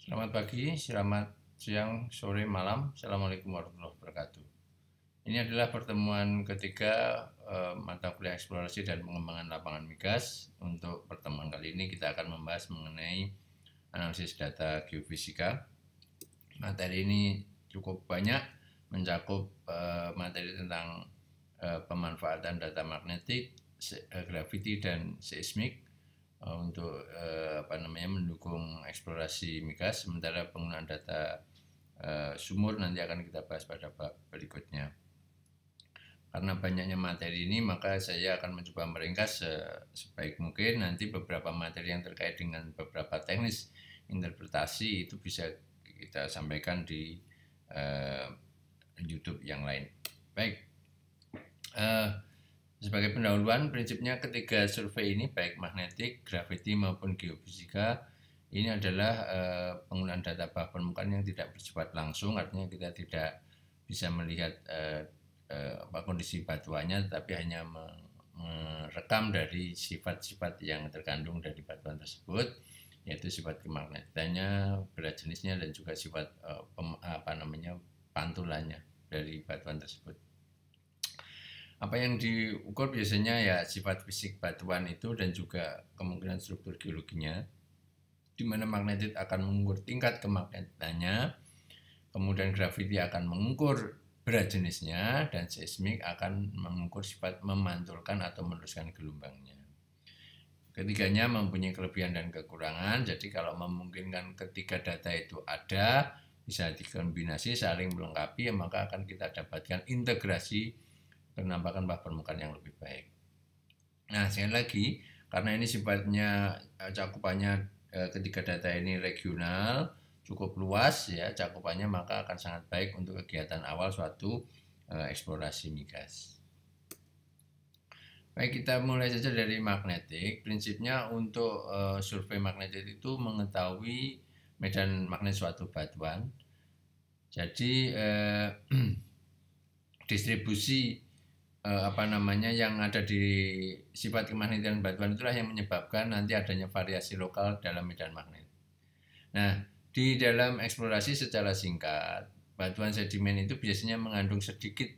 Selamat pagi, selamat siang, sore, malam. Assalamualaikum warahmatullahi wabarakatuh. Ini adalah pertemuan ketiga mata kuliah eksplorasi dan pengembangan lapangan migas. Untuk pertemuan kali ini kita akan membahas mengenai analisis data geofisika. Materi ini cukup banyak, mencakup materi tentang pemanfaatan data magnetik, graviti, dan seismik untuk mendukung eksplorasi migas. Sementara penggunaan data sumur nanti akan kita bahas pada bab berikutnya. Karena banyaknya materi ini, maka saya akan mencoba meringkas sebaik mungkin. Nanti beberapa materi yang terkait dengan beberapa teknis interpretasi itu bisa kita sampaikan di YouTube yang lain. Baik, sebagai pendahuluan, prinsipnya ketiga survei ini baik magnetik, graviti maupun geofisika ini adalah penggunaan data bawah permukaan yang tidak bersifat langsung, artinya kita tidak bisa melihat kondisi batuannya, tapi hanya merekam dari sifat-sifat yang terkandung dari batuan tersebut, yaitu sifat kemagnetikannya, berat jenisnya, dan juga sifat pantulannya dari batuan tersebut. Apa yang diukur biasanya ya sifat fisik batuan itu dan juga kemungkinan struktur geologinya, di mana magnetit akan mengukur tingkat kemagnetannya, kemudian graviti akan mengukur berat jenisnya, dan seismik akan mengukur sifat memantulkan atau meneruskan gelombangnya. Ketiganya mempunyai kelebihan dan kekurangan, jadi kalau memungkinkan ketiga data itu ada, bisa dikombinasi saling melengkapi, maka akan kita dapatkan integrasi penampakan bawah permukaan yang lebih baik. Nah, sekali lagi, karena ini sifatnya cakupannya ketiga data ini regional, cukup luas ya cakupannya, maka akan sangat baik untuk kegiatan awal suatu eksplorasi migas. Baik, kita mulai saja dari magnetik. Prinsipnya untuk survei magnetik itu mengetahui medan magnet suatu batuan. Jadi distribusi yang ada di sifat kemagnetikan batuan itulah yang menyebabkan nanti adanya variasi lokal dalam medan magnet. Nah, di dalam eksplorasi secara singkat, batuan sedimen itu biasanya mengandung sedikit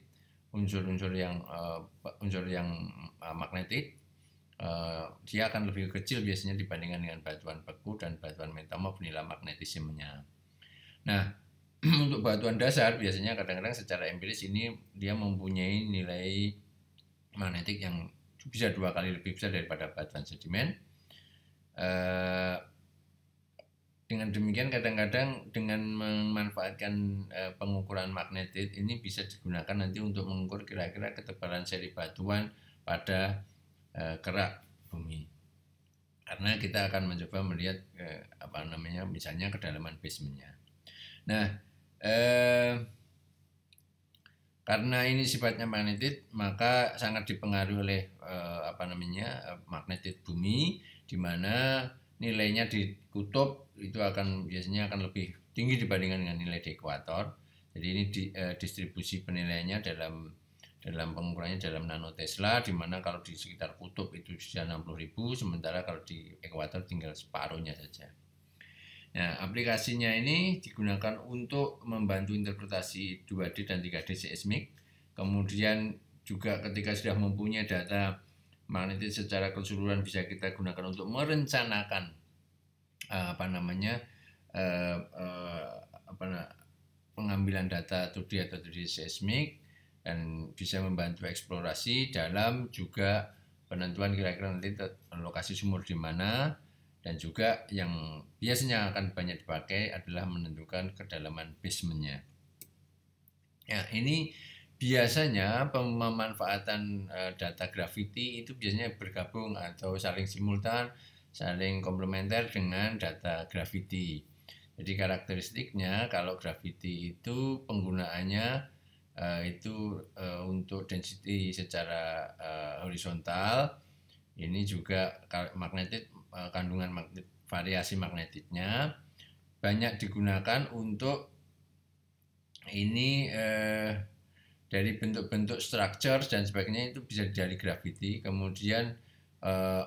unsur-unsur yang magnetik. Dia akan lebih kecil biasanya dibandingkan dengan batuan beku dan batuan metamorf nilai magnetismenya. Nah, untuk batuan dasar biasanya kadang-kadang secara empiris ini dia mempunyai nilai magnetik yang bisa 2 kali lebih besar daripada batuan sedimen. Dengan demikian kadang-kadang dengan memanfaatkan pengukuran magnetit ini bisa digunakan nanti untuk mengukur kira-kira ketebalan seri batuan pada kerak bumi. Karena kita akan mencoba melihat misalnya kedalaman basementnya. Nah, karena ini sifatnya magnetit, maka sangat dipengaruhi oleh magnetit bumi, di mana nilainya di kutub itu biasanya akan lebih tinggi dibandingkan dengan nilai di ekuator. Jadi ini distribusi penilaiannya dalam pengukurannya dalam nanotesla, di mana kalau di sekitar kutub itu sudah 60.000, sementara kalau di ekuator tinggal separuhnya saja. Nah, aplikasinya ini digunakan untuk membantu interpretasi 2D dan 3D seismik. Kemudian juga ketika sudah mempunyai data magnetik secara keseluruhan, bisa kita gunakan untuk merencanakan pengambilan data 2D atau 3D seismik, dan bisa membantu eksplorasi dalam juga penentuan kira-kira nanti lokasi sumur di mana, dan juga yang biasanya akan banyak dipakai adalah menentukan kedalaman basementnya. Ya, ini biasanya pemanfaatan data graviti itu biasanya bergabung atau saling simultan, saling komplementer dengan data graviti. Jadi karakteristiknya kalau graviti itu penggunaannya untuk density secara horizontal. Ini juga magnetit, kandungan variasi magnetiknya banyak digunakan untuk ini dari bentuk-bentuk structure dan sebagainya, itu bisa dari gravity. Kemudian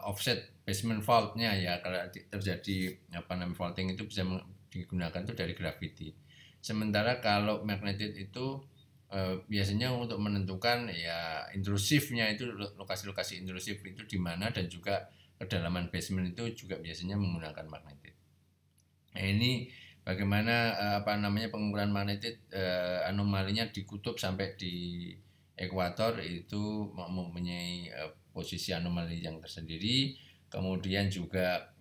offset basement faultnya ya, kalau terjadi faulting itu bisa digunakan itu dari gravity. Sementara kalau magnetit itu biasanya untuk menentukan ya intrusifnya itu, lokasi-lokasi intrusif itu di mana, dan juga kedalaman basement itu juga biasanya menggunakan magnetit. Nah, ini bagaimana pengukuran magnetit, anomalinya di kutub sampai di ekuator itu mempunyai posisi anomali yang tersendiri, kemudian juga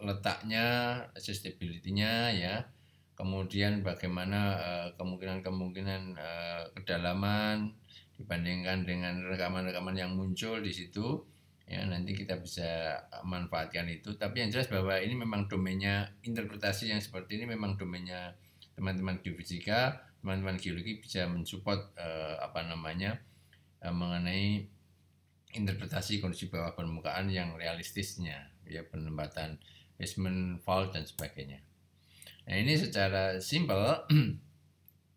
letaknya, sustainability-nya ya. Kemudian bagaimana kemungkinan kedalaman dibandingkan dengan rekaman-rekaman yang muncul di situ, ya nanti kita bisa manfaatkan itu. Tapi yang jelas bahwa ini memang domainnya, interpretasi yang seperti ini memang domainnya teman-teman geofisika, teman-teman geologi bisa mensupport mengenai interpretasi kondisi bawah permukaan yang realistisnya, ya penempatan basement, fault dan sebagainya. Nah, ini secara simpel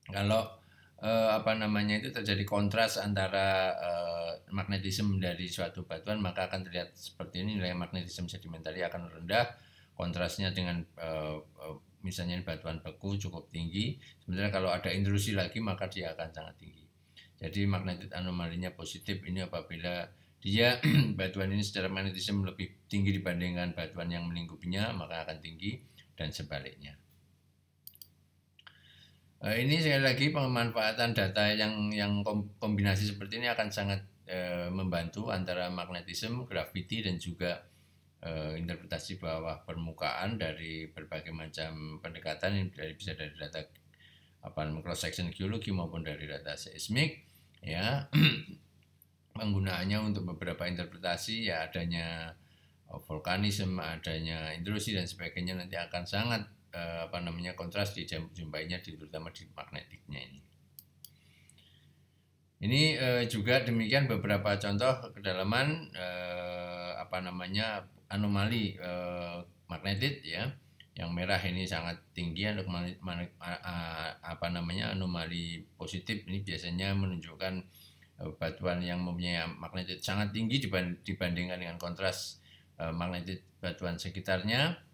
kalau itu terjadi kontras antara magnetisme dari suatu batuan, maka akan terlihat seperti ini, nilai magnetisme sedimentari akan rendah, kontrasnya dengan misalnya batuan beku cukup tinggi, sementara kalau ada intrusi lagi maka dia akan sangat tinggi. Jadi magnetit anomalinya positif ini apabila dia batuan ini secara magnetisme lebih tinggi dibandingkan batuan yang melingkupinya, maka akan tinggi, dan sebaliknya. Ini sekali lagi pemanfaatan data yang kombinasi seperti ini akan sangat membantu antara magnetisme, gravity, dan juga interpretasi bawah permukaan dari berbagai macam pendekatan, bisa dari data cross section geologi maupun dari data seismik, ya. Penggunaannya untuk beberapa interpretasi, ya adanya vulkanisme, adanya intrusi dan sebagainya nanti akan sangat kontras dijumpainya terutama di magnetiknya ini. Ini juga demikian beberapa contoh kedalaman anomali magnetit, ya. Yang merah ini sangat tinggi, anomali positif ini biasanya menunjukkan batuan yang mempunyai magnetit sangat tinggi dibandingkan dengan kontras magnetit batuan sekitarnya.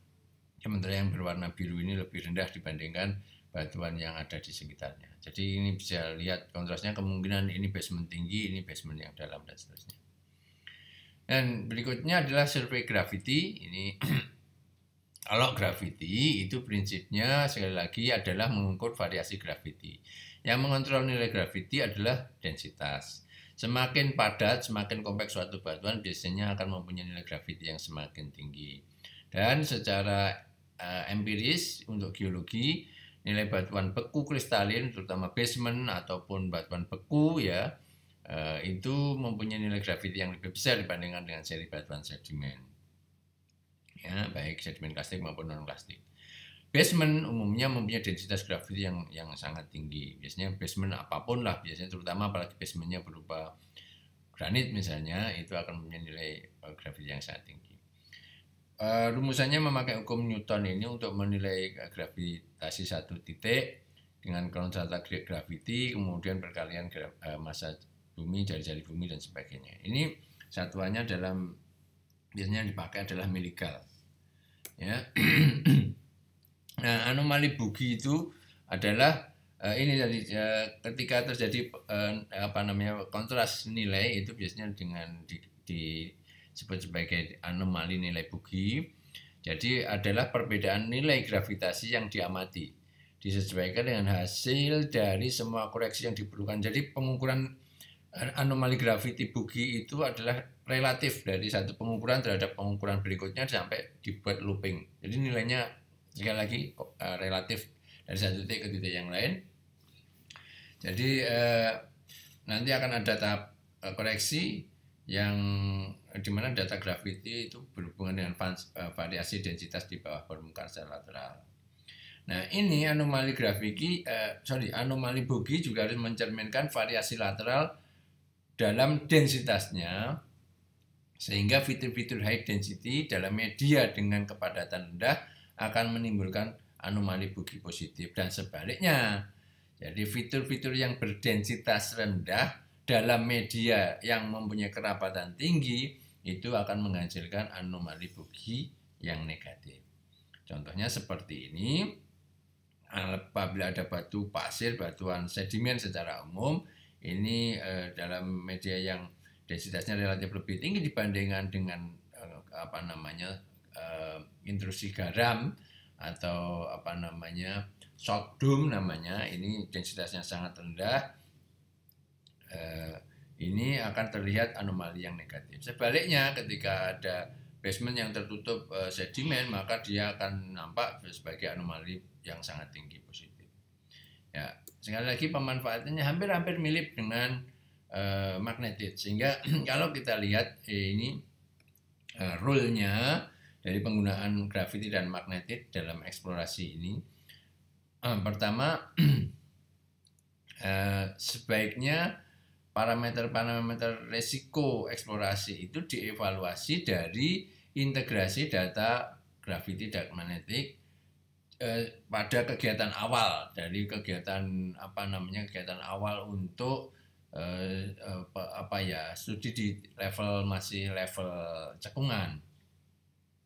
Sementara yang berwarna biru ini lebih rendah dibandingkan batuan yang ada di sekitarnya. Jadi ini bisa lihat kontrasnya, kemungkinan ini basement tinggi, ini basement yang dalam, dan seterusnya. Dan berikutnya adalah survei gravity. Ini kalau gravity itu prinsipnya sekali lagi adalah mengukur variasi gravity. Yang mengontrol nilai gravity adalah densitas. Semakin padat, semakin kompleks suatu batuan biasanya akan mempunyai nilai gravity yang semakin tinggi. Dan secara empiris untuk geologi, nilai batuan beku kristalin terutama basement ataupun batuan beku, ya itu mempunyai nilai gravity yang lebih besar dibandingkan dengan seri batuan sedimen, ya baik sedimen klasik maupun non klasik. Basement umumnya mempunyai densitas gravity yang sangat tinggi. Biasanya basement apapun lah, biasanya terutama apalagi basementnya berupa granit misalnya, itu akan mempunyai nilai gravity yang sangat tinggi. Rumusannya memakai hukum Newton ini untuk menilai gravitasi satu titik dengan konstanta gravity, kemudian perkalian massa bumi, jari-jari bumi, dan sebagainya. Ini satuannya biasanya dipakai adalah miligal, ya. Nah, anomali Buggy itu adalah ini tadi ketika terjadi kontras nilai itu biasanya dengan disebut sebagai anomali nilai Buggy. Jadi adalah perbedaan nilai gravitasi yang diamati disesuaikan dengan hasil dari semua koreksi yang diperlukan. Jadi pengukuran anomali gravity Buggy itu adalah relatif dari satu pengukuran terhadap pengukuran berikutnya sampai dibuat looping. Jadi nilainya sekali lagi relatif dari satu titik ke titik yang lain. Jadi nanti akan ada tahap koreksi yang dimana data gravity itu berhubungan dengan variasi densitas di bawah permukaan secara lateral. Nah, ini anomali anomali Buggy juga harus mencerminkan variasi lateral dalam densitasnya, sehingga fitur-fitur high density dalam media dengan kepadatan rendah akan menimbulkan anomali Buggy positif, dan sebaliknya. Jadi fitur-fitur yang berdensitas rendah dalam media yang mempunyai kerapatan tinggi itu akan menghasilkan anomali Buggy yang negatif. Contohnya seperti ini, apabila ada batu pasir, batuan sedimen secara umum, ini dalam media yang densitasnya relatif lebih tinggi dibandingkan dengan intrusi garam atau salt dome namanya, ini densitasnya sangat rendah, ini akan terlihat anomali yang negatif. Sebaliknya, ketika ada basement yang tertutup sedimen, maka dia akan nampak sebagai anomali yang sangat tinggi positif. Ya, sekali lagi pemanfaatannya hampir-hampir mirip dengan magnetit, sehingga kalau kita lihat ini rule-nya dari penggunaan gravity dan magnetit dalam eksplorasi ini, pertama sebaiknya parameter-parameter resiko eksplorasi itu dievaluasi dari integrasi data gravity dan magnetik pada kegiatan awal, dari kegiatan kegiatan awal untuk studi di masih level cekungan,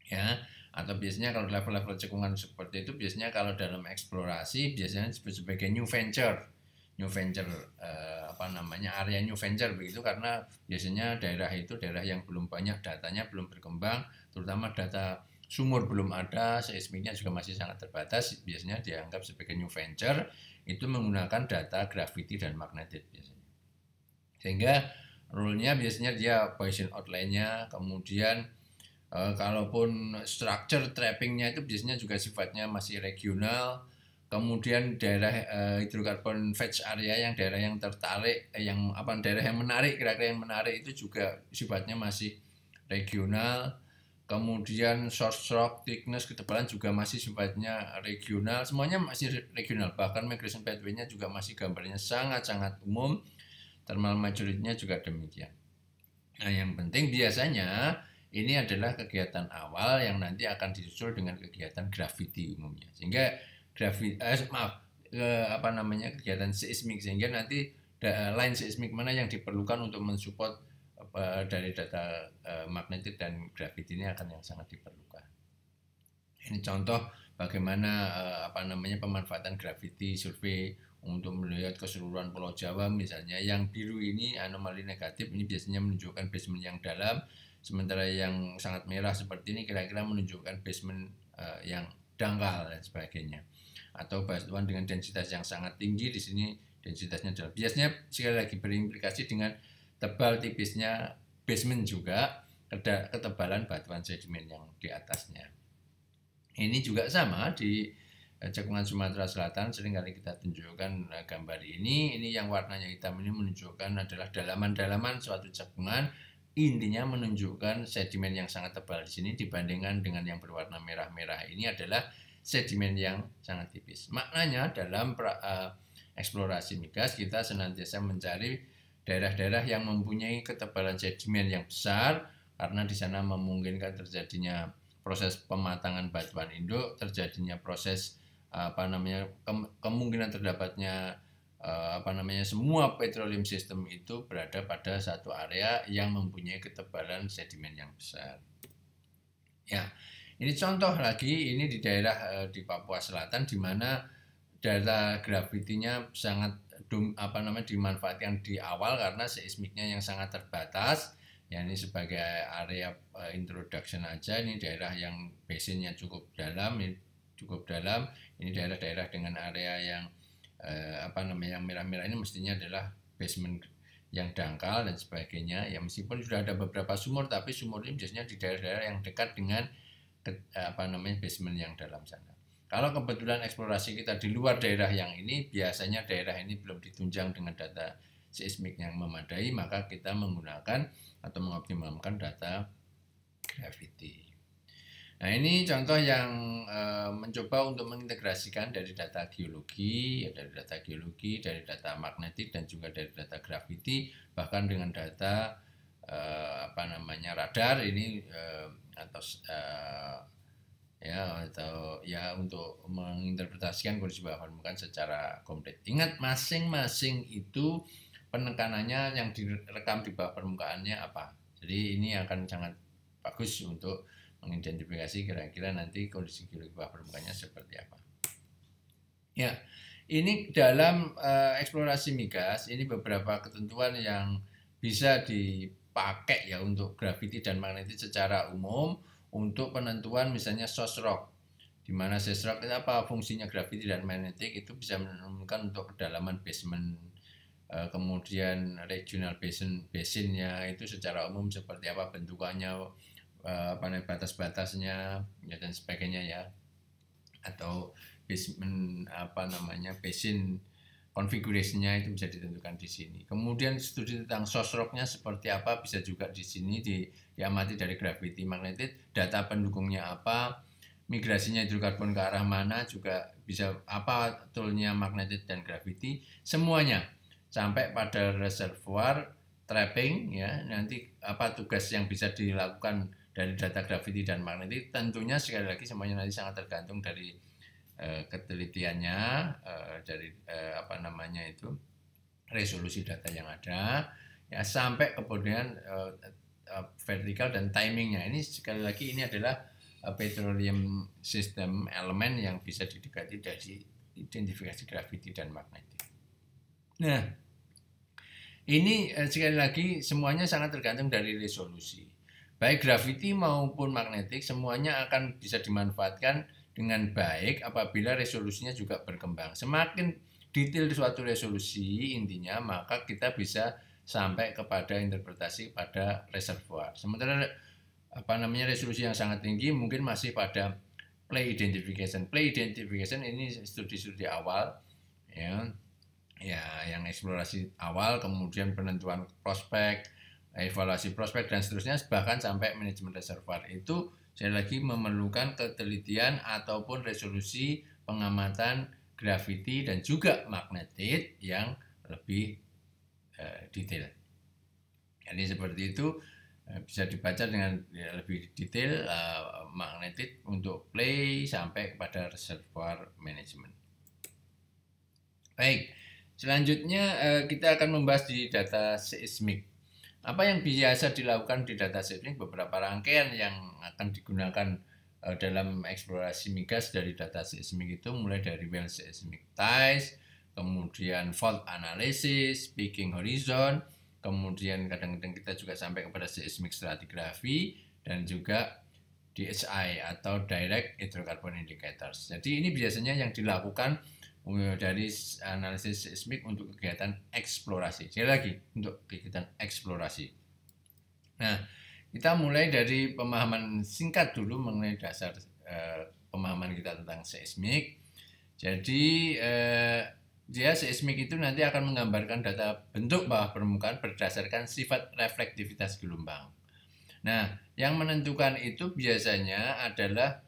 ya. Atau biasanya kalau level-level cekungan seperti itu, biasanya kalau dalam eksplorasi biasanya disebut sebagai new venture area new venture begitu, karena biasanya daerah itu daerah yang belum banyak datanya, belum berkembang, terutama data sumur belum ada, seismiknya juga masih sangat terbatas, biasanya dianggap sebagai new venture, itu menggunakan data gravity dan magnetit biasanya. Sehingga rule-nya biasanya dia Bayesian outline-nya, kemudian kalaupun structure trapping-nya itu biasanya juga sifatnya masih regional. Kemudian daerah hidrokarbon fetch area, yang daerah yang tertarik, daerah yang menarik, kira-kira yang menarik itu juga sifatnya masih regional. Kemudian source rock thickness, ketebalan juga masih sifatnya regional, semuanya masih regional. Bahkan migration pathway-nya juga masih gambarnya sangat-sangat umum. Thermal majority-nya juga demikian. Nah, yang penting biasanya ini adalah kegiatan awal yang nanti akan disusul dengan kegiatan gravity umumnya, sehingga kegiatan seismik, sehingga nanti line seismik mana yang diperlukan untuk mensupport dari data magnetit dan gravity ini akan yang sangat diperlukan. Ini contoh bagaimana pemanfaatan gravity survei untuk melihat keseluruhan Pulau Jawa misalnya. Yang biru ini anomali negatif, ini biasanya menunjukkan basement yang dalam, sementara yang sangat merah seperti ini kira-kira menunjukkan basement yang dangkal dan sebagainya. Atau batuan dengan densitas yang sangat tinggi, di sini densitasnya dalam. Biasanya sekali lagi berimplikasi dengan tebal tipisnya basement juga, ketebalan batuan sedimen yang di atasnya. Ini juga sama di cekungan Sumatera Selatan, seringkali kita tunjukkan gambar ini yang warnanya hitam ini menunjukkan adalah dalaman-dalaman suatu cekungan, intinya menunjukkan sedimen yang sangat tebal di sini dibandingkan dengan yang berwarna merah-merah ini adalah sedimen yang sangat tipis. Maknanya dalam eksplorasi migas kita senantiasa mencari daerah-daerah yang mempunyai ketebalan sedimen yang besar, karena di sana memungkinkan terjadinya proses pematangan batuan induk, terjadinya proses kemungkinan terdapatnya semua petroleum system itu berada pada satu area yang mempunyai ketebalan sedimen yang besar. Ya, ini contoh lagi, ini di daerah di Papua Selatan, di mana data gravitinya sangat dimanfaatkan di awal karena seismiknya yang sangat terbatas. Ya, ini sebagai area introduction aja. Ini daerah yang basinnya cukup dalam, ini daerah-daerah dengan area yang yang merah-merah ini mestinya adalah basement yang dangkal dan sebagainya. Ya, meskipun sudah ada beberapa sumur, tapi sumur ini biasanya di daerah-daerah yang dekat dengan basement yang dalam sana. Kalau kebetulan eksplorasi kita di luar daerah yang ini, biasanya daerah ini belum ditunjang dengan data seismik yang memadai, maka kita menggunakan atau mengoptimalkan data gravity. Nah, ini contoh yang mencoba untuk mengintegrasikan dari data geologi, dari data magnetik, dan juga dari data gravity, bahkan dengan data radar ini untuk menginterpretasikan kondisi bawah permukaan secara komplit. Ingat, masing-masing itu penekanannya yang direkam di bawah permukaannya apa. Jadi ini akan sangat bagus untuk mengidentifikasi kira-kira nanti kondisi geologi bawah permukaannya seperti apa. Ya, ini dalam eksplorasi migas, ini beberapa ketentuan yang bisa dipakai ya untuk graviti dan magnetit secara umum untuk penentuan misalnya source rock, di mana source rock itu apa fungsinya graviti dan magnetik itu bisa menentukan untuk kedalaman basement, kemudian regional basinnya itu secara umum seperti apa bentukannya, batas-batasnya ya, dan sebagainya ya, atau basement basin configuration-nya itu bisa ditentukan di sini. Kemudian studi tentang source rock-nya seperti apa bisa juga di sini diamati dari gravity magnetit, data pendukungnya apa, migrasinya hidrokarbon ke arah mana juga bisa, apa toolnya magnetit dan gravity, semuanya sampai pada reservoir trapping ya, nanti apa tugas yang bisa dilakukan dari data gravity dan magnetik, tentunya sekali lagi semuanya nanti sangat tergantung dari ketelitiannya, dari resolusi data yang ada ya, sampai kemudian vertikal dan timingnya. Ini sekali lagi ini adalah petroleum system elemen yang bisa didekati dari identifikasi gravity dan magnetik. Nah, ini sekali lagi semuanya sangat tergantung dari resolusi. Baik gravity maupun magnetik semuanya akan bisa dimanfaatkan dengan baik apabila resolusinya juga berkembang. Semakin detail suatu resolusi intinya, maka kita bisa sampai kepada interpretasi pada reservoir. Sementara resolusi yang sangat tinggi mungkin masih pada play identification. Play identification ini studi-studi awal ya, yang eksplorasi awal, kemudian penentuan prospek, evaluasi prospek dan seterusnya, bahkan sampai manajemen reservoir. Itu sekali lagi memerlukan ketelitian ataupun resolusi pengamatan gravity dan juga magnetit yang lebih detail. Jadi seperti itu, bisa dibaca dengan lebih detail magnetit untuk play sampai kepada reservoir management. Baik, selanjutnya kita akan membahas di data seismik. Apa yang biasa dilakukan di data seismik? Beberapa rangkaian yang akan digunakan dalam eksplorasi migas dari data seismik itu mulai dari well seismic ties, kemudian fault analysis, peaking horizon, kemudian kadang-kadang kita juga sampai kepada seismic stratigraphy dan juga DHI atau direct hydrocarbon indicators. Jadi ini biasanya yang dilakukan dari analisis seismik untuk kegiatan eksplorasi. Sekali lagi, untuk kegiatan eksplorasi. Nah, kita mulai dari pemahaman singkat dulu mengenai dasar pemahaman kita tentang seismik. Jadi, seismik itu nanti akan menggambarkan data bentuk bawah permukaan berdasarkan sifat reflektivitas gelombang. Nah, yang menentukan itu biasanya adalah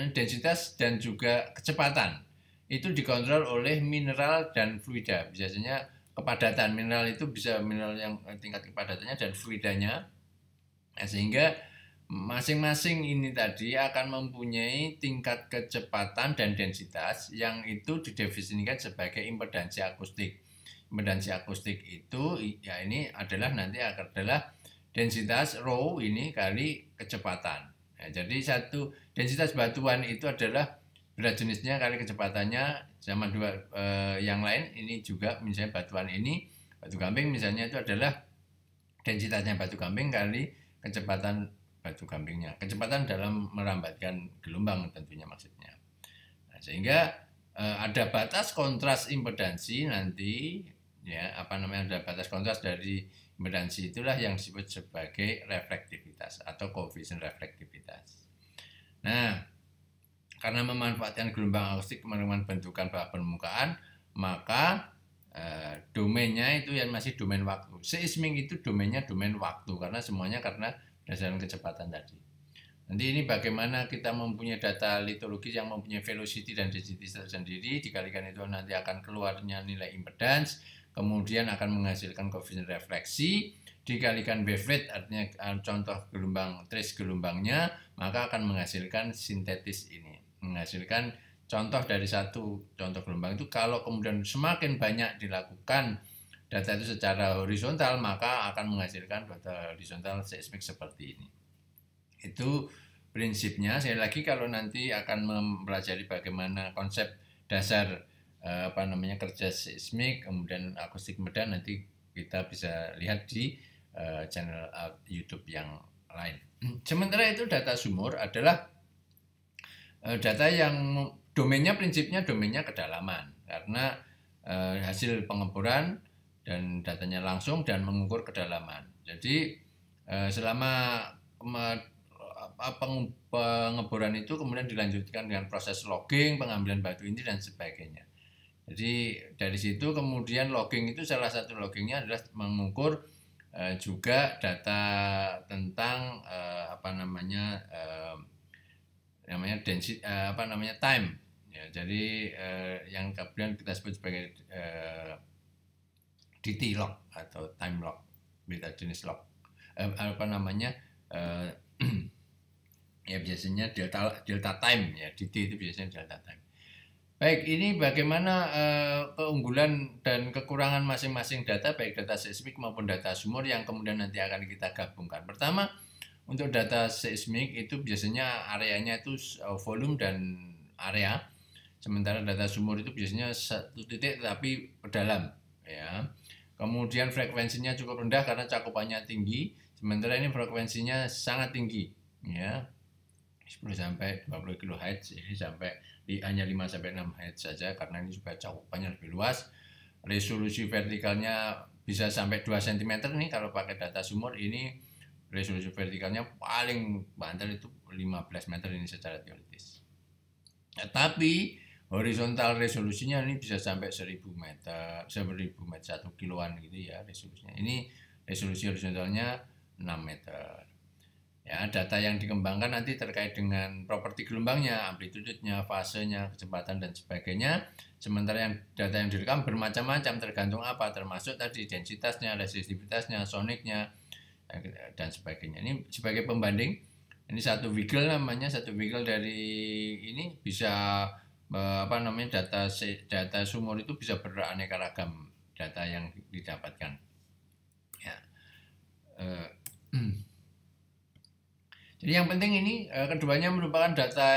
densitas dan juga kecepatan. Itu dikontrol oleh mineral dan fluida. Biasanya kepadatan mineral itu bisa mineral yang tingkat kepadatannya dan fluidanya. Nah, sehingga masing-masing ini tadi akan mempunyai tingkat kecepatan dan densitas yang itu didefinisikan sebagai impedansi akustik. Impedansi akustik itu ya ini adalah nanti adalah densitas rho ini kali kecepatan. Nah, jadi satu densitas batuan itu adalah berat jenisnya kali kecepatannya, sama dua yang lain ini juga misalnya batuan ini, batu gamping misalnya itu adalah densitasnya batu gamping kali kecepatan batu gampingnya. Kecepatan dalam merambatkan gelombang tentunya maksudnya. Nah, sehingga ada batas kontras impedansi nanti ya, ada batas kontras dari impedansi itulah yang disebut sebagai reflektivitas atau koefisien reflektivitas. Nah, karena memanfaatkan gelombang akustik menemukan bentukan bawah permukaan, maka domainnya itu yang masih domain waktu. Seismik itu domainnya domain waktu karena semuanya karena berdasarkan kecepatan tadi. Nanti ini bagaimana kita mempunyai data litologis yang mempunyai velocity dan density tersendiri, dikalikan itu nanti akan keluarnya nilai impedance, kemudian akan menghasilkan koefisien refleksi, dikalikan wave rate artinya contoh gelombang trace gelombangnya, maka akan menghasilkan sintetis ini, menghasilkan contoh dari satu contoh gelombang itu. Kalau kemudian semakin banyak dilakukan data itu secara horizontal, maka akan menghasilkan data horizontal seismik seperti ini. Itu prinsipnya. Sekali lagi kalau nanti akan mempelajari bagaimana konsep dasar kerja seismik, kemudian akustik medan, nanti kita bisa lihat di channel YouTube yang lain. Sementara itu data sumur adalah data yang domainnya prinsipnya domainnya kedalaman, karena hasil pengeboran dan datanya langsung dan mengukur kedalaman. Jadi selama pengeboran itu kemudian dilanjutkan dengan proses logging, pengambilan batu inti dan sebagainya. Jadi dari situ kemudian logging itu salah satu loggingnya adalah mengukur juga data tentang time. Ya, jadi yang kemudian kita sebut sebagai DT log atau time log, berita jenis log. Ya biasanya delta time, ya DT itu biasanya delta time. Baik, ini bagaimana keunggulan dan kekurangan masing-masing data, baik data seismik maupun data sumur yang kemudian nanti akan kita gabungkan. Pertama, untuk data seismik itu biasanya areanya itu volume dan area, sementara data sumur itu biasanya satu titik tetapi dalam. Ya. Kemudian frekuensinya cukup rendah karena cakupannya tinggi, sementara ini frekuensinya sangat tinggi. Ya. 10 sampai 20 kHz, ini sampai hanya 5 sampai 6 Hz saja karena ini juga cakupannya lebih luas. Resolusi vertikalnya bisa sampai 2 cm nih kalau pakai data sumur. Ini resolusi vertikalnya paling banter itu 15 meter ini secara teoritis. Nah, tapi horizontal resolusinya ini bisa sampai 1000 meter, 1 kiloan gitu ya resolusinya. Ini resolusi horizontalnya 6 meter. Ya, data yang dikembangkan nanti terkait dengan properti gelombangnya, amplitudenya, fasenya, kecepatan dan sebagainya. Sementara data yang direkam bermacam-macam tergantung apa, termasuk tadi densitasnya, resistivitasnya, soniknya dan sebagainya. Ini sebagai pembanding, ini satu wiggle namanya, satu wiggle dari ini bisa data sumur itu bisa beraneka ragam data yang didapatkan. Ya. Jadi yang penting ini keduanya merupakan data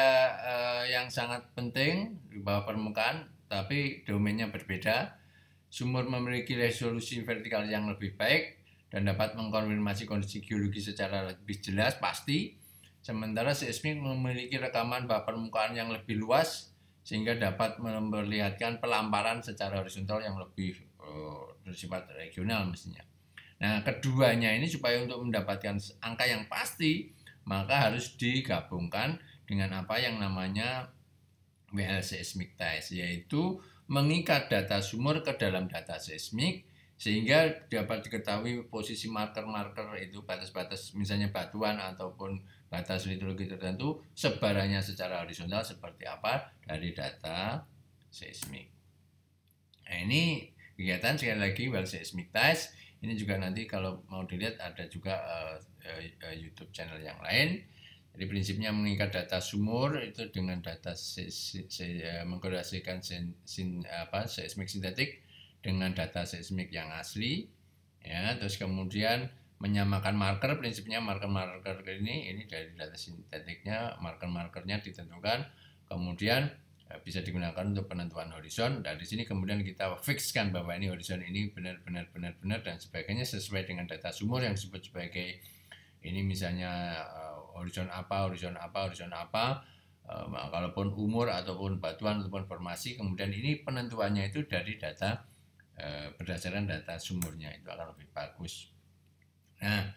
yang sangat penting di bawah permukaan, tapi domainnya berbeda. Sumur memiliki resolusi vertikal yang lebih baik dan dapat mengkonfirmasi kondisi geologi secara lebih jelas pasti. Sementara seismik memiliki rekaman bawah permukaan yang lebih luas sehingga dapat memperlihatkan pelamparan secara horizontal yang lebih bersifat regional mestinya. Nah, keduanya ini supaya untuk mendapatkan angka yang pasti maka harus digabungkan dengan apa yang namanya WL seismic test, yaitu mengikat data sumur ke dalam data seismik sehingga dapat diketahui posisi marker-marker itu, batas-batas misalnya batuan ataupun batas litologi tertentu, sebarannya secara horizontal seperti apa dari data seismik. Nah, ini kegiatan sekali lagi WL seismic test. Ini juga nanti kalau mau dilihat ada juga YouTube channel yang lain. Jadi prinsipnya mengikat data sumur itu dengan data mengkorelasikan seismik sintetik dengan data seismik yang asli. Ya, terus kemudian menyamakan marker, prinsipnya marker-marker ini dari data sintetiknya, marker-markernya ditentukan, kemudian bisa digunakan untuk penentuan horizon. Dan di sini kemudian kita fixkan bahwa ini horizon ini benar dan sebagainya sesuai dengan data sumur yang disebut sebagai ini misalnya horizon apa. Kalaupun umur ataupun batuan ataupun formasi, kemudian ini penentuannya itu dari data berdasarkan data sumurnya, itu akan lebih bagus. Nah,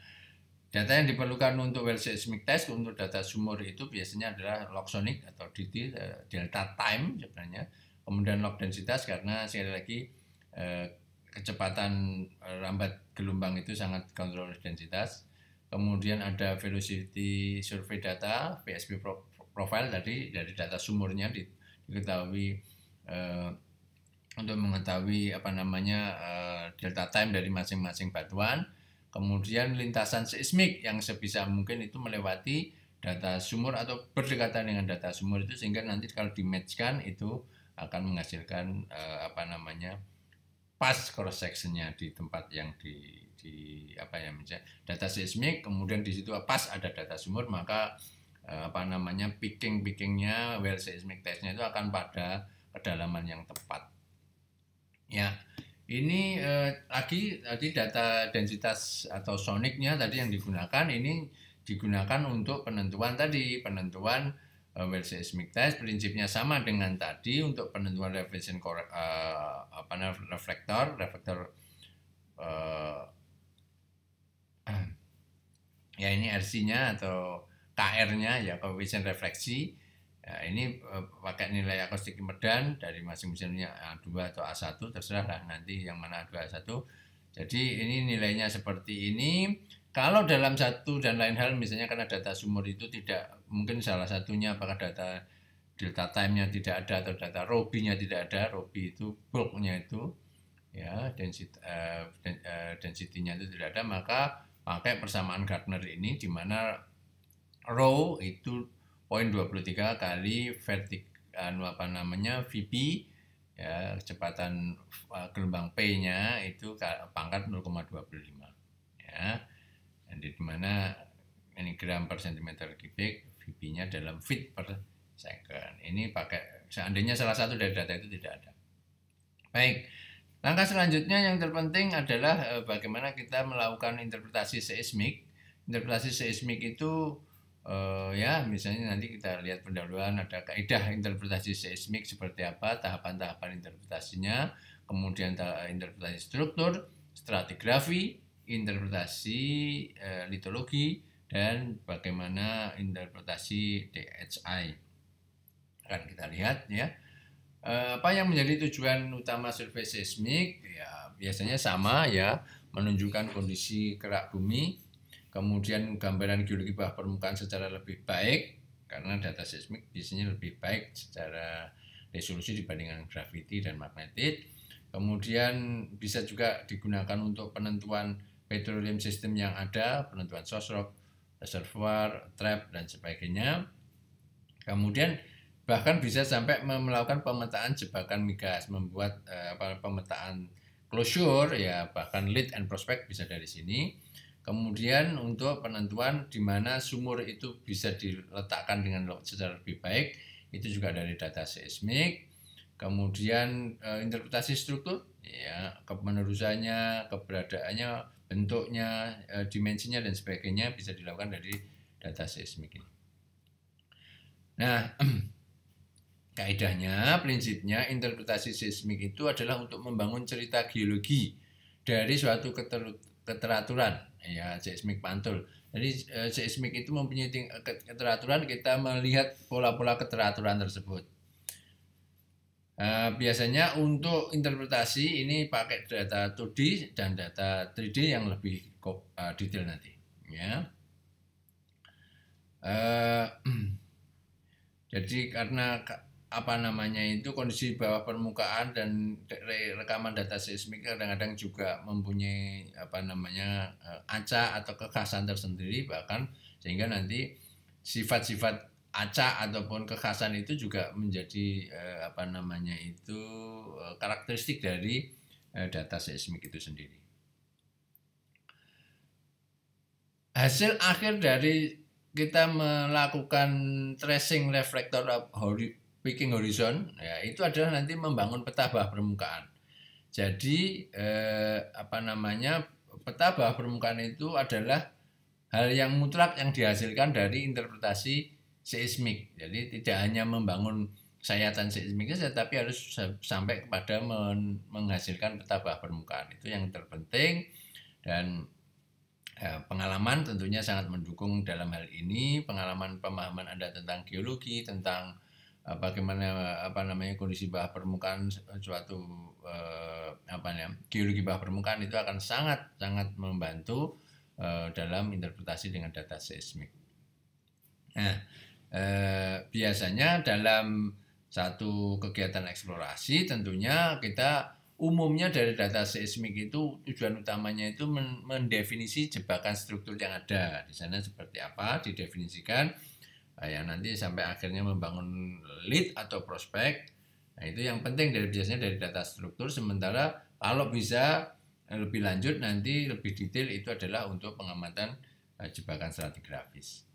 data yang diperlukan untuk well seismic test untuk data sumur itu biasanya adalah log sonic atau DT, delta time sebenarnya. Kemudian log densitas karena sekali lagi kecepatan rambat gelombang itu sangat kontrol densitas. Kemudian ada velocity survey data, VSP profile tadi dari data sumurnya diketahui untuk mengetahui delta time dari masing-masing batuan. Kemudian lintasan seismik yang sebisa mungkin itu melewati data sumur atau berdekatan dengan data sumur itu, sehingga nanti kalau di-match-kan itu akan menghasilkan pas cross sectionnya di tempat yang apa ya, misalnya data seismik, kemudian di situ pas ada data sumur, maka pickingnya well seismic testnya itu akan pada kedalaman yang tepat. Ya, ini lagi tadi data densitas atau soniknya tadi yang digunakan, ini digunakan untuk penentuan well seismic test. Prinsipnya sama dengan tadi untuk penentuan reflection reflektor ya, ini RC-nya atau KR-nya ya, koefisien refleksi. Ya, ini pakai nilai akustik medan dari masing-masingnya A2 atau A1, terserah lah nanti yang mana A2 A1. Jadi ini nilainya seperti ini. Kalau dalam satu dan lain hal, misalnya karena data sumur itu tidak, mungkin salah satunya apakah data delta time-nya tidak ada atau data Robi-nya tidak ada. Robi itu bulk-nya itu ya, density-nya itu tidak ada, maka pakai persamaan Gardner ini, di mana rho itu 0,23 kali VP ya, kecepatan gelombang P-nya itu pangkat 0,25 ya. Jadi di mana ini gram per centimeter kubik, VP-nya dalam feet per second. Ini pakai, seandainya salah satu dari data itu tidak ada. Baik. Langkah selanjutnya yang terpenting adalah bagaimana kita melakukan interpretasi seismik. Interpretasi seismik itu ya, misalnya nanti kita lihat pendahuluan, ada kaidah interpretasi seismik seperti apa, tahapan-tahapan interpretasinya, kemudian interpretasi struktur, stratigrafi, interpretasi litologi, dan bagaimana interpretasi DHI. Akan kita lihat ya. Apa yang menjadi tujuan utama survei seismik? Ya, biasanya sama ya, menunjukkan kondisi kerak bumi, kemudian gambaran geologi bawah permukaan secara lebih baik, karena data seismik biasanya lebih baik secara resolusi dibandingkan graviti dan magnetit. Kemudian bisa juga digunakan untuk penentuan petroleum system yang ada, penentuan source rock, reservoir, trap, dan sebagainya. Kemudian bahkan bisa sampai melakukan pemetaan jebakan migas, membuat pemetaan closure ya, bahkan lead and prospect bisa dari sini. Kemudian untuk penentuan di mana sumur itu bisa diletakkan dengan secara lebih baik, itu juga dari data seismik. Kemudian interpretasi struktur ya, penerusannya, keberadaannya, bentuknya, dimensinya, dan sebagainya bisa dilakukan dari data seismik ini. Nah, kaidahnya, prinsipnya interpretasi seismik itu adalah untuk membangun cerita geologi dari suatu keteraturan ya, seismik pantul. Jadi seismik itu mempunyai keteraturan, kita melihat pola-pola keteraturan tersebut. Biasanya untuk interpretasi ini pakai data 2D dan data 3D yang lebih detail nanti ya. Jadi karena itu kondisi bawah permukaan dan rekaman data seismik kadang-kadang juga mempunyai acak atau kekhasan tersendiri, bahkan sehingga nanti sifat-sifat acak ataupun kekhasan itu juga menjadi karakteristik dari data seismik itu sendiri. Hasil akhir dari kita melakukan tracing reflector peaking horizon ya, itu adalah nanti membangun peta bawah permukaan. Jadi peta bawah permukaan itu adalah hal yang mutlak yang dihasilkan dari interpretasi seismik. Jadi tidak hanya membangun sayatan seismiknya, tetapi harus sampai kepada menghasilkan peta bawah permukaan. Itu yang terpenting, dan pengalaman tentunya sangat mendukung dalam hal ini. Pengalaman, pemahaman Anda tentang geologi, tentang bagaimana kondisi bawah permukaan suatu geologi bawah permukaan itu akan sangat membantu dalam interpretasi dengan data seismik. Nah, biasanya dalam satu kegiatan eksplorasi tentunya kita umumnya dari data seismik itu tujuan utamanya itu mendefinisi jebakan struktur yang ada di sana seperti apa, didefinisikan ya, nanti sampai akhirnya membangun lead atau prospek. Nah, itu yang penting biasanya dari data struktur. Sementara Kalau bisa lebih lanjut nanti lebih detail itu adalah untuk pengamatan jebakan stratigrafis.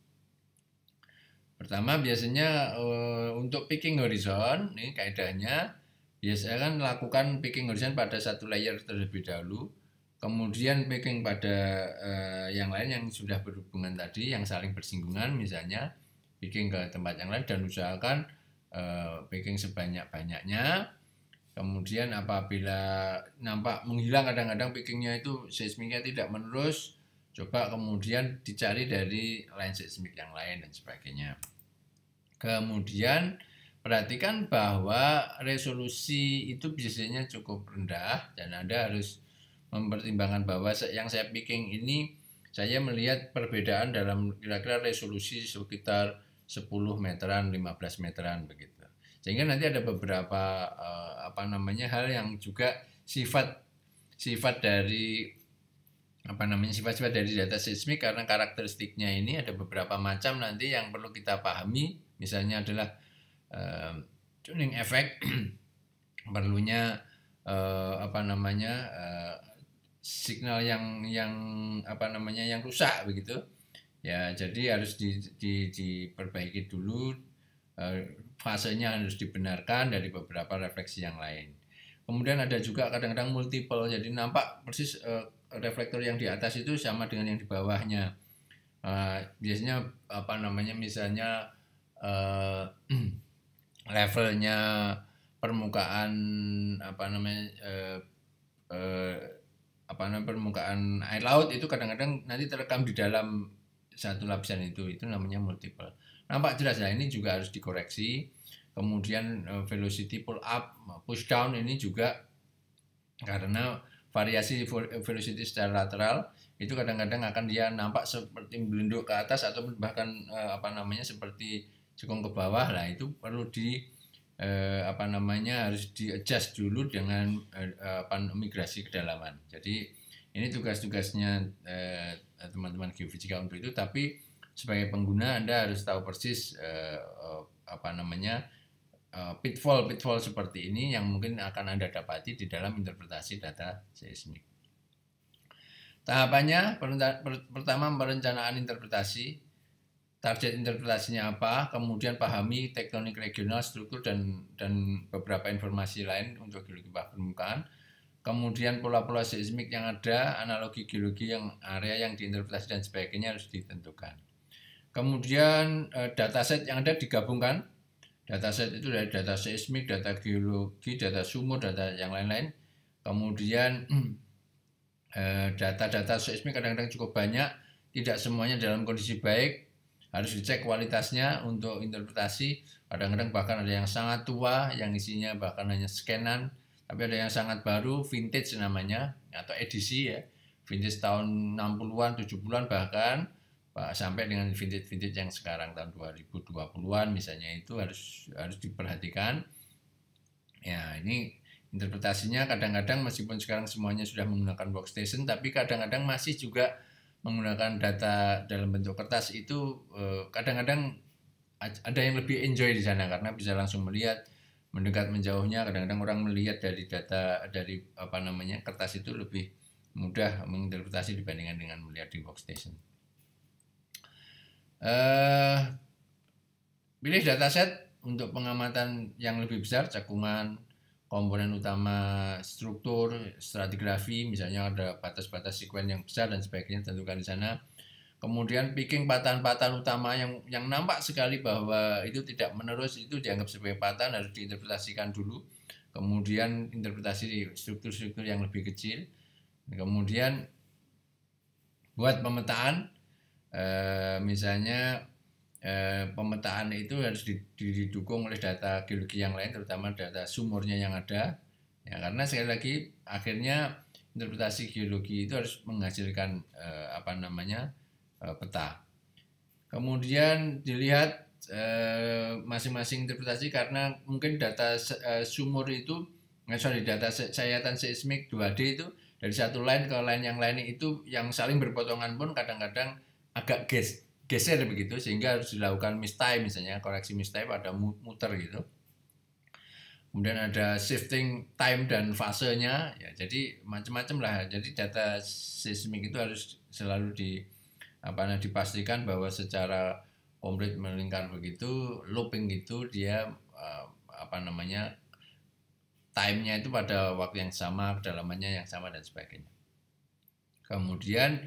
Pertama biasanya untuk picking horizon, ini kaidahnya biasanya kan lakukan picking horizon pada satu layer terlebih dahulu, kemudian picking pada yang lain yang sudah berhubungan tadi, yang saling bersinggungan, misalnya picking ke tempat yang lain dan usahakan picking sebanyak-banyaknya. Kemudian apabila nampak menghilang kadang-kadang pickingnya itu seismiknya tidak menerus, coba kemudian dicari dari line seismik yang lain dan sebagainya. Kemudian perhatikan bahwa resolusi itu biasanya cukup rendah dan Anda harus mempertimbangkan bahwa yang saya picking ini saya melihat perbedaan dalam kira-kira resolusi sekitar 10 meteran, 15 meteran begitu. Sehingga nanti ada beberapa hal yang juga sifat dari sifat-sifat dari data seismik, karena karakteristiknya ini ada beberapa macam nanti yang perlu kita pahami. Misalnya adalah tuning effect, perlunya signal yang rusak begitu. Ya, jadi harus diperbaiki dulu, fasenya harus dibenarkan dari beberapa refleksi yang lain. Kemudian ada juga kadang-kadang multiple, jadi nampak persis reflektor yang di atas itu sama dengan yang di bawahnya. Biasanya misalnya levelnya permukaan permukaan air laut itu kadang-kadang nanti terekam di dalam satu lapisan itu namanya multiple. Nampak jelas ya, ini juga harus dikoreksi. Kemudian velocity pull up, push down ini juga karena variasi velocity secara lateral itu kadang-kadang akan dia nampak seperti melinduk ke atas atau bahkan seperti cekung ke bawah. Lah itu perlu harus di-adjust dulu dengan migrasi kedalaman. Jadi ini tugas-tugasnya teman-teman geofisika untuk itu, tapi sebagai pengguna Anda harus tahu persis pitfall seperti ini yang mungkin akan Anda dapati di dalam interpretasi data seismik. Tahapannya, pertama perencanaan interpretasi, target interpretasinya apa, kemudian pahami tektonik regional, struktur dan beberapa informasi lain untuk geologi bawah permukaan. Kemudian pola-pola seismik yang ada, analogi geologi yang area yang diinterpretasi dan sebagainya harus ditentukan. Kemudian dataset yang ada digabungkan. Dataset itu dari data seismik, data geologi, data sumur, data yang lain-lain. Kemudian data-data seismik kadang-kadang cukup banyak, tidak semuanya dalam kondisi baik, harus dicek kualitasnya untuk interpretasi. Kadang-kadang bahkan ada yang sangat tua, yang isinya bahkan hanya scanan, tapi ada yang sangat baru, vintage namanya, atau edisi ya, vintage tahun 60-an, 70-an bahkan, sampai dengan vintage yang sekarang tahun 2020-an misalnya, itu harus diperhatikan. Ya, ini interpretasinya kadang-kadang meskipun sekarang semuanya sudah menggunakan workstation, tapi kadang-kadang masih juga menggunakan data dalam bentuk kertas. Itu kadang-kadang ada yang lebih enjoy di sana karena bisa langsung melihat mendekat menjauhnya. Kadang-kadang orang melihat dari data dari kertas itu lebih mudah menginterpretasi dibandingkan dengan melihat di workstation. Pilih dataset untuk pengamatan yang lebih besar, cekungan, komponen utama, struktur, stratigrafi, misalnya ada batas-batas sekuen yang besar dan sebagainya, tentukan di sana. Kemudian picking patahan-patahan utama yang nampak sekali bahwa itu tidak menerus, itu dianggap sebagai patahan, harus diinterpretasikan dulu. Kemudian interpretasi struktur-struktur yang lebih kecil. Kemudian buat pemetaan, misalnya pemetaan itu harus didukung oleh data geologi yang lain, terutama data sumurnya yang ada. Ya, karena sekali lagi akhirnya interpretasi geologi itu harus menghasilkan peta. Kemudian dilihat masing-masing interpretasi, karena mungkin data sumur itu, data sayatan seismik 2D itu dari satu line ke line yang lain itu yang saling berpotongan pun kadang-kadang agak geser begitu, sehingga harus dilakukan mistime, misalnya koreksi mistime, ada muter gitu. kemudian ada shifting time dan fasenya, ya jadi macam-macam lah. Jadi data seismik itu harus selalu dipastikan bahwa secara komplit melingkar begitu, looping itu dia time-nya itu pada waktu yang sama, kedalamannya yang sama dan sebagainya. Kemudian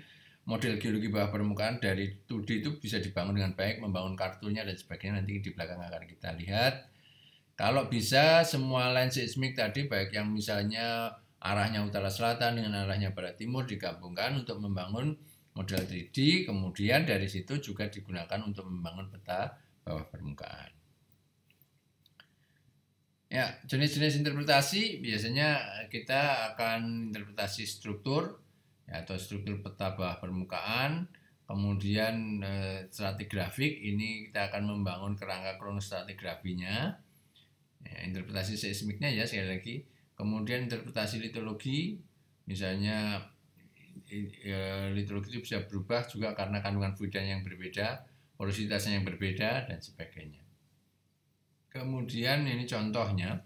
model geologi bawah permukaan dari 2D itu bisa dibangun dengan baik, membangun kartunya dan sebagainya, nanti di belakang akan kita lihat. Kalau bisa semua line seismik tadi, baik yang misalnya arahnya utara selatan dengan arahnya barat timur digabungkan untuk membangun model 3D, kemudian dari situ juga digunakan untuk membangun peta bawah permukaan. Ya, jenis-jenis interpretasi biasanya kita akan interpretasi struktur, ya, atau struktur peta bawah permukaan, kemudian stratigrafik, ini kita akan membangun kerangka kronostratigrafinya, ya, interpretasi seismiknya ya sekali lagi, kemudian interpretasi litologi, misalnya litologi itu bisa berubah juga karena kandungan fluida yang berbeda, porositasnya yang berbeda dan sebagainya. Kemudian ini contohnya,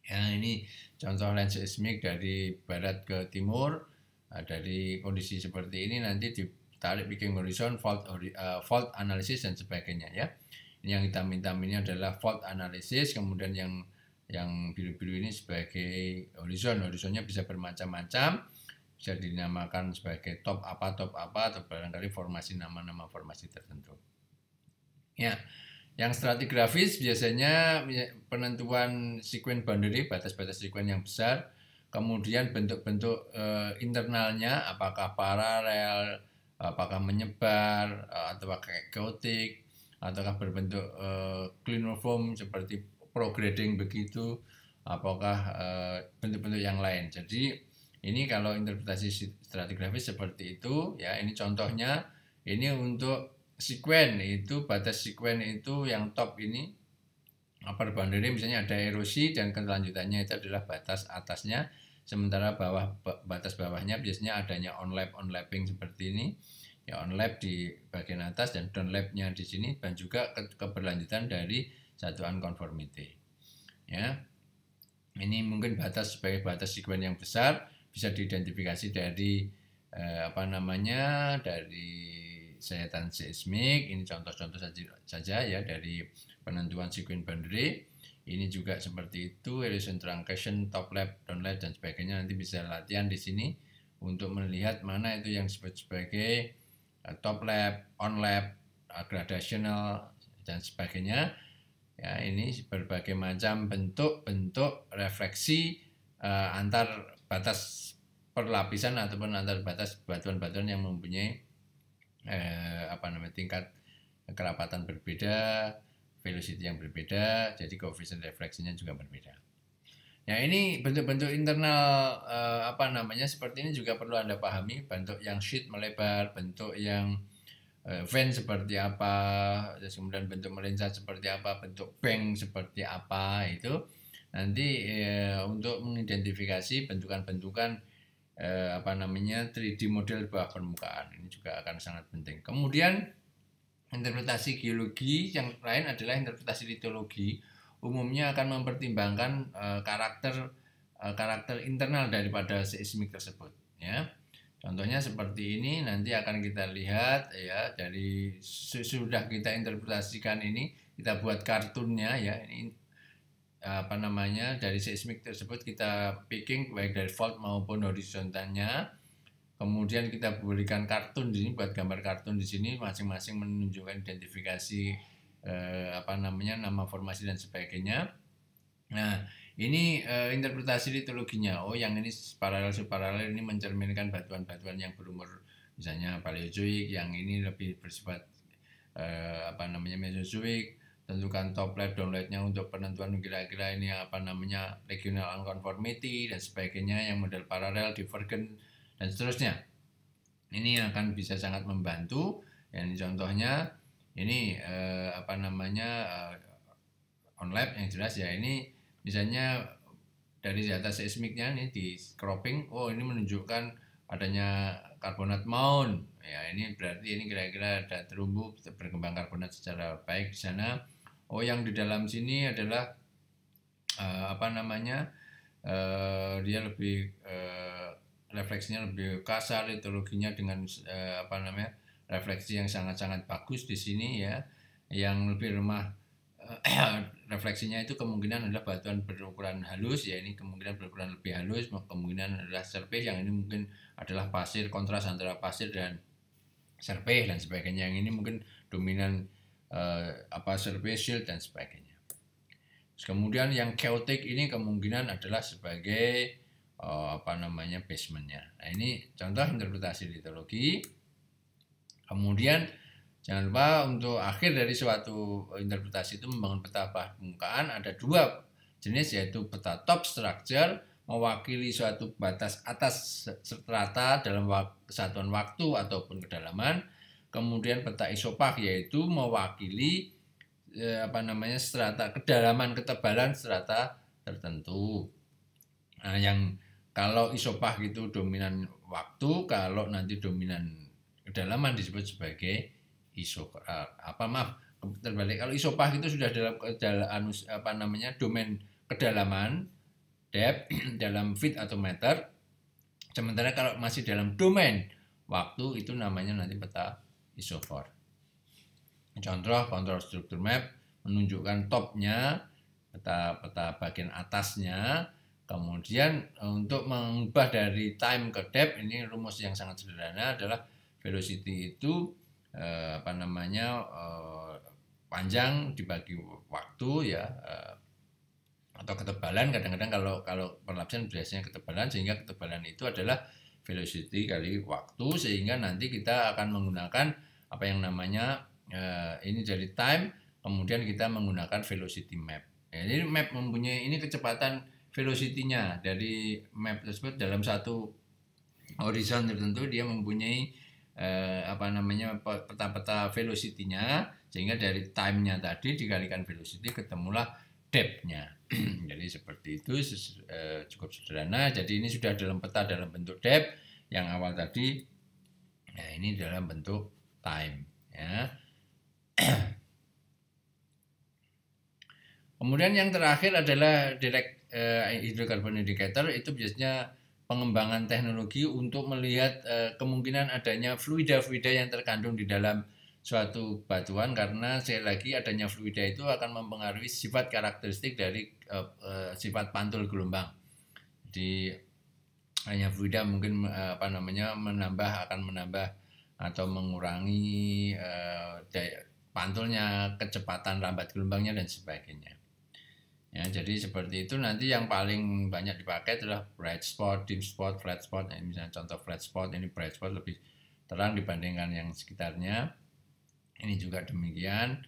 ya ini contoh line seismik dari barat ke timur. Dari kondisi seperti ini nanti ditarik bikin horizon, fault analysis dan sebagainya ya. Ini yang hitam-hitam ini adalah fault analysis, kemudian yang biru-biru ini sebagai horizonnya bisa bermacam-macam, bisa dinamakan sebagai top apa atau barangkali formasi nama-nama formasi tertentu. Ya, yang stratigrafis biasanya penentuan sequence boundary, batas-batas sequence yang besar. Kemudian bentuk-bentuk internalnya, apakah paralel, apakah menyebar, atau kayak chaotic, ataukah berbentuk cliniform seperti prograding begitu, apakah bentuk-bentuk yang lain. Jadi ini kalau interpretasi stratigrafis seperti itu, ya ini contohnya. Ini untuk sequence itu, batas sequence itu yang top ini upper boundary, misalnya ada erosi dan kelanjutannya itu adalah batas atasnya, sementara batas bawahnya biasanya adanya onlapping seperti ini, ya onlap di bagian atas dan downlapnya di sini, dan juga keberlanjutan dari satu unconformity. Ya, ini mungkin batas sebagai batas sequence yang besar bisa diidentifikasi dari dari sayatan seismik. Ini contoh-contoh saja ya dari penentuan sequence boundary. Ini juga seperti itu, erosion truncation, top lap, down lap dan sebagainya. Nanti bisa latihan di sini untuk melihat mana itu yang disebut sebagai top lap, on lap, gradational dan sebagainya. Ya, ini berbagai macam bentuk refleksi antar batas perlapisan ataupun antar batas batuan-batuan yang mempunyai tingkat kerapatan berbeda, velocity yang berbeda, jadi koefisien refleksinya juga berbeda. Ya, ini bentuk-bentuk internal seperti ini juga perlu Anda pahami, bentuk yang sheet melebar, bentuk yang vein seperti apa, terus kemudian bentuk melingkar seperti apa, bentuk bank seperti apa, itu nanti untuk mengidentifikasi bentukan-bentukan 3D model bawah permukaan. Ini juga akan sangat penting. Kemudian interpretasi geologi yang lain adalah interpretasi litologi. Umumnya akan mempertimbangkan karakter internal daripada seismik tersebut, ya. Contohnya seperti ini, nanti akan kita lihat ya, dari sudah kita interpretasikan ini, kita buat kartunnya ya. Ini dari seismik tersebut kita picking baik dari fault maupun horizontalnya. Kemudian kita berikan kartun di sini, buat gambar kartun di sini, masing-masing menunjukkan identifikasi nama formasi dan sebagainya. Nah, ini interpretasi litologinya. Oh, yang ini paralel ini mencerminkan batuan-batuan yang berumur misalnya Paleozoik, yang ini lebih bersifat Mesozoik. Tentukan top lap, down lapnya untuk penentuan kira-kira ini regional unconformity dan sebagainya, yang model paralel, divergent dan seterusnya. Ini akan bisa sangat membantu. Yang contohnya ini on lap yang jelas ya. Ini misalnya dari data seismiknya ini di cropping, oh ini menunjukkan adanya karbonat mound. Ya, ini berarti ini kira-kira ada terumbu berkembang karbonat secara baik di sana. Oh, yang di dalam sini adalah apa namanya, dia lebih refleksinya lebih kasar, litologinya dengan apa namanya, refleksi yang sangat-sangat bagus di sini ya. Yang lebih lemah refleksinya itu kemungkinan adalah batuan berukuran halus, ya ini kemungkinan berukuran lebih halus, kemungkinan adalah serpih, yang ini mungkin adalah pasir, kontras antara pasir dan serpih dan sebagainya. Yang ini mungkin dominan apa serpih, silt dan sebagainya. Terus kemudian yang chaotic ini kemungkinan adalah sebagai apa namanya basementnya. Nah ini contoh interpretasi litologi. Kemudian jangan lupa untuk akhir dari suatu interpretasi itu membangun peta permukaan ada dua jenis, yaitu peta top structure mewakili suatu batas atas strata dalam kesatuan waktu ataupun kedalaman. Kemudian peta isopak yaitu mewakili apa namanya strata kedalaman, ketebalan strata tertentu. Nah, yang kalau isopak itu dominan waktu, kalau nanti dominan kedalaman disebut sebagai terbalik. Kalau isopak itu sudah dalam apa namanya domain kedalaman, depth dalam feet atau meter. Sementara kalau masih dalam domain waktu itu namanya nanti peta isofor. Contoh kontrol struktur map menunjukkan topnya, peta bagian atasnya. Kemudian untuk mengubah dari time ke depth, ini rumus yang sangat sederhana adalah velocity itu apa namanya panjang dibagi waktu ya, atau ketebalan. Kadang-kadang kalau perlapsan biasanya ketebalan, sehingga ketebalan itu adalah velocity kali waktu, sehingga nanti kita akan menggunakan apa yang namanya ini dari time, kemudian kita menggunakan velocity map. Ya, jadi map mempunyai ini kecepatan velocity-nya dari map tersebut dalam satu horizon tertentu, dia mempunyai apa namanya peta-peta velocity-nya, sehingga dari time-nya tadi dikalikan velocity ketemulah depth-nya. Jadi seperti itu, cukup sederhana. Jadi ini sudah dalam peta dalam bentuk depth, yang awal tadi ya ini dalam bentuk time ya. Kemudian yang terakhir adalah direct hydrocarbon indicator. Itu biasanya pengembangan teknologi untuk melihat kemungkinan adanya fluida-fluida yang terkandung di dalam suatu batuan, karena sekali lagi adanya fluida itu akan mempengaruhi sifat karakteristik dari sifat pantul gelombang. Jadi hanya fluida mungkin apa namanya akan menambah atau mengurangi pantulnya, kecepatan lambat gelombangnya dan sebagainya. Ya, jadi seperti itu. Nanti yang paling banyak dipakai adalah bright spot, dim spot, flat spot. Nah, misalnya contoh flat spot, ini bright spot lebih terang dibandingkan yang sekitarnya. Ini juga demikian,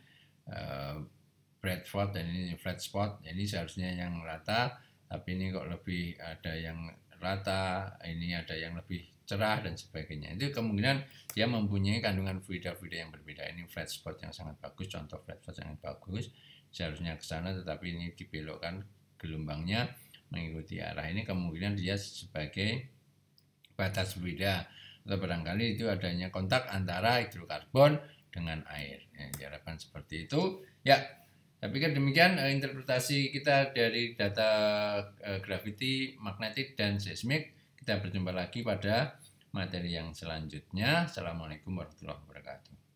bright spot dan ini flat spot. Ini seharusnya yang rata, tapi ini kok lebih ada yang rata, ini ada yang lebih cerah dan sebagainya. Itu kemungkinan dia mempunyai kandungan fluida-fluida yang berbeda. Ini flat spot yang sangat bagus, contoh flat spot yang bagus. Seharusnya ke sana, tetapi ini dibelokkan gelombangnya mengikuti arah ini, kemungkinan dia sebagai batas fluida, atau barangkali itu adanya kontak antara hidrokarbon dengan air. Ya, diharapkan seperti itu. Ya, saya pikir demikian interpretasi kita dari data gravity, magnetik, dan seismik. Kita berjumpa lagi pada materi yang selanjutnya. Assalamualaikum warahmatullahi wabarakatuh.